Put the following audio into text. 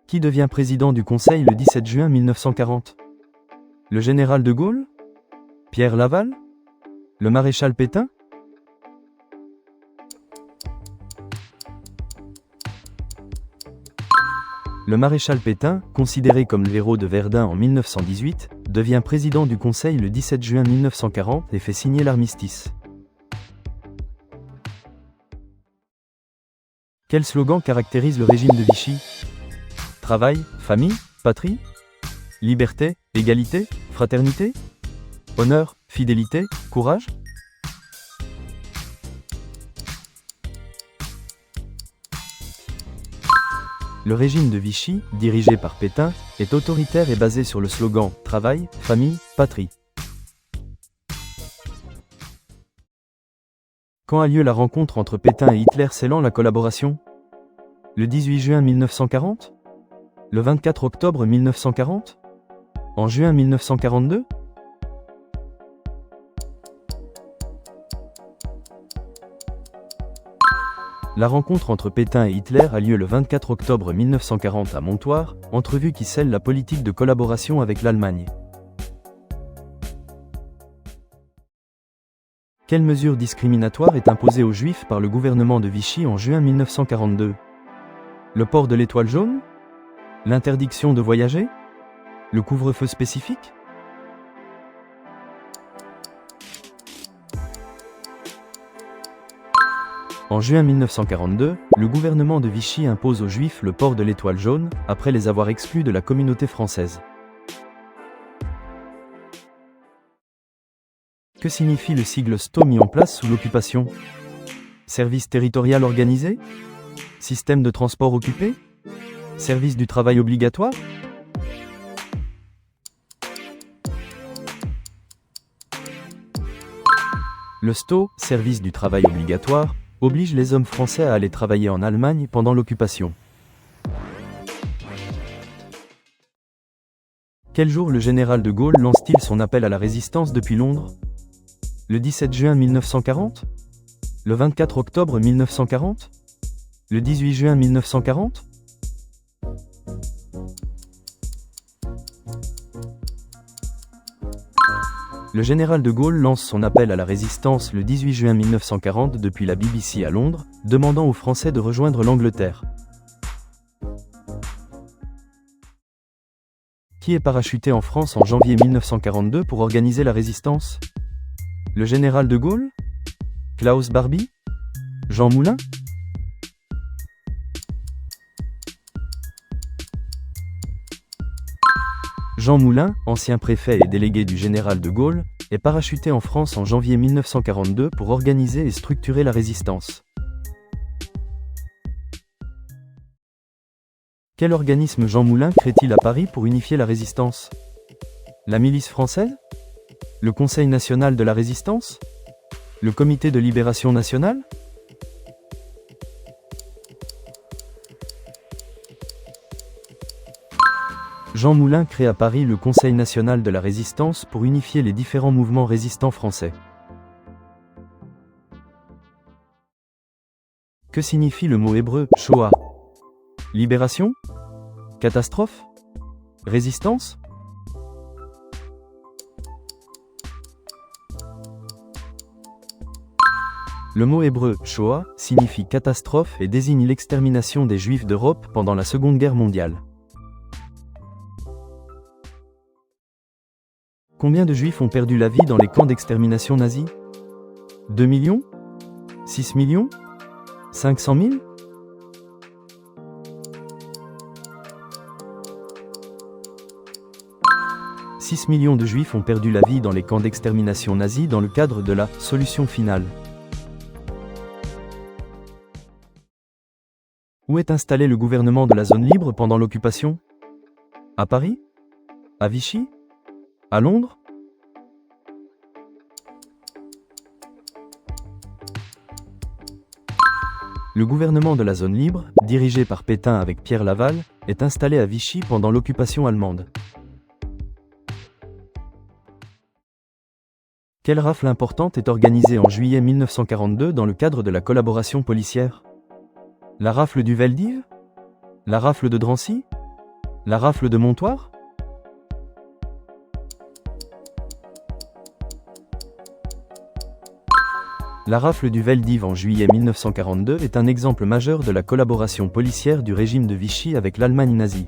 Qui devient président du Conseil le 17 juin 1940? Le général de Gaulle? Pierre Laval? Le maréchal Pétain? Le maréchal Pétain, considéré comme le héros de Verdun en 1918, devient président du Conseil le 17 juin 1940 et fait signer l'armistice. Quel slogan caractérise le régime de Vichy? Travail, famille, patrie? Liberté, égalité, fraternité? Honneur, fidélité, courage? Le régime de Vichy, dirigé par Pétain, est autoritaire et basé sur le slogan « Travail, famille, patrie ». Quand a lieu la rencontre entre Pétain et Hitler scellant la collaboration? Le 18 juin 1940? Le 24 octobre 1940? En juin 1942? La rencontre entre Pétain et Hitler a lieu le 24 octobre 1940 à Montoire, entrevue qui scelle la politique de collaboration avec l'Allemagne. Quelle mesure discriminatoire est imposée aux Juifs par le gouvernement de Vichy en juin 1942? Le port de l'étoile jaune? L'interdiction de voyager? Le couvre-feu spécifique? En juin 1942, le gouvernement de Vichy impose aux Juifs le port de l'étoile jaune, après les avoir exclus de la communauté française. Que signifie le sigle STO mis en place sous l'occupation? Service territorial organisé? Système de transport occupé? Service du travail obligatoire? Le STO, service du travail obligatoire, oblige les hommes français à aller travailler en Allemagne pendant l'occupation. Quel jour le général de Gaulle lance-t-il son appel à la résistance depuis Londres? Le 17 juin 1940? Le 24 octobre 1940? Le 18 juin 1940? Le général de Gaulle lance son appel à la résistance le 18 juin 1940 depuis la BBC à Londres, demandant aux Français de rejoindre l'Angleterre. Qui est parachuté en France en janvier 1942 pour organiser la résistance? Le général de Gaulle? Klaus Barbie? Jean Moulin? Jean Moulin, ancien préfet et délégué du général de Gaulle, est parachuté en France en janvier 1942 pour organiser et structurer la résistance. Quel organisme Jean Moulin crée-t-il à Paris pour unifier la résistance? La milice française? Le Conseil national de la résistance? Le Comité de libération nationale? Jean Moulin crée à Paris le Conseil national de la résistance pour unifier les différents mouvements résistants français. Que signifie le mot hébreu « Shoah » ? Libération? Catastrophe? Résistance? Le mot hébreu « Shoah » signifie catastrophe et désigne l'extermination des Juifs d'Europe pendant la Seconde Guerre mondiale. Combien de Juifs ont perdu la vie dans les camps d'extermination nazis? 2 millions? 6 millions? 500 000? « 6 millions de Juifs ont perdu la vie dans les camps d'extermination nazis dans le cadre de la « solution finale ». Où est installé le gouvernement de la zone libre pendant l'occupation? À Paris? À Vichy? À Londres? Le gouvernement de la zone libre, dirigé par Pétain avec Pierre Laval, est installé à Vichy pendant l'occupation allemande. Quelle rafle importante est organisée en juillet 1942 dans le cadre de la collaboration policière? La rafle du Veldiv? La rafle de Drancy? La rafle de Montoire? La rafle du Veldiv en juillet 1942 est un exemple majeur de la collaboration policière du régime de Vichy avec l'Allemagne nazie.